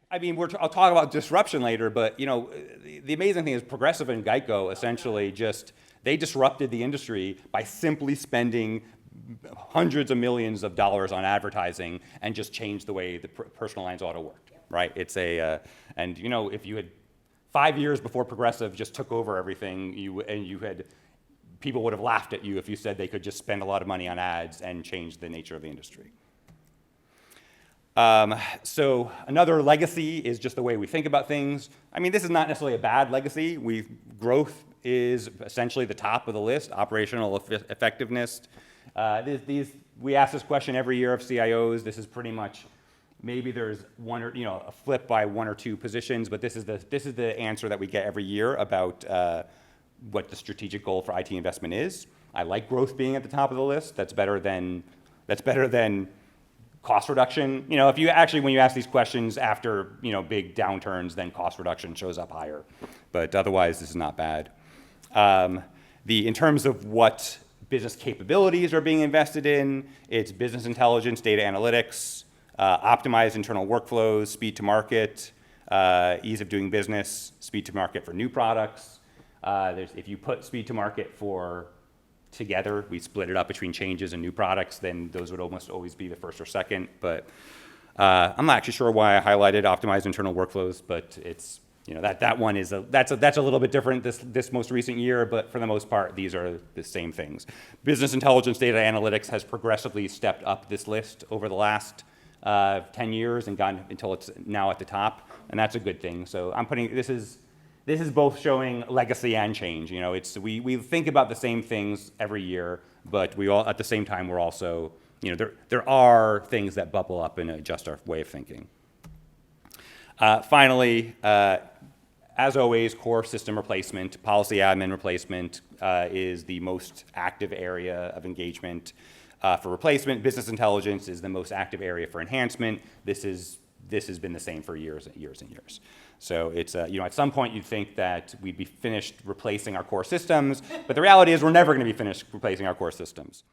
I mean, I'll talk about disruption later, but the amazing thing is Progressive and Geico essentially they disrupted the industry by simply spending hundreds of millions of dollars on advertising and just changed the way the personal lines auto worked, right? And if you had 5 years before Progressive just took over everything, people would have laughed at you if you said they could just spend a lot of money on ads and change the nature of the industry. So another legacy is just the way we think about things. I mean, this is not necessarily a bad legacy. Growth is essentially the top of the list, operational effectiveness. We ask this question every year of CIOs. This is pretty much, maybe there's one or a flip by one or two positions, but this is the answer that we get every year about what the strategic goal for IT investment is. I like growth being at the top of the list. That's better than cost reduction. If you actually, when you ask these questions after big downturns, then cost reduction shows up higher. But otherwise, this is not bad. In terms of what business capabilities are being invested in, it's business intelligence, data analytics, optimized internal workflows, speed to market, ease of doing business, speed to market for new products. If you put speed to market together, we split it up between changes and new products, then those would almost always be the first or second. But I'm not actually sure why I highlighted optimized internal workflows, but it's that one is that's a little bit different this most recent year, but for the most part, these are the same things. Business intelligence, data analytics has progressively stepped up this list over the last 10 years and gotten until it's now at the top, and that's a good thing. So this is both showing legacy and change. We think about the same things every year, but at the same time we're also there are things that bubble up and adjust our way of thinking. Finally, as always, core system replacement, policy admin replacement is the most active area of engagement for replacement. Business intelligence is the most active area for enhancement. This has been the same for years and years and years. So it's at some point you'd think that we'd be finished replacing our core systems, but the reality is we're never going to be finished replacing our core systems.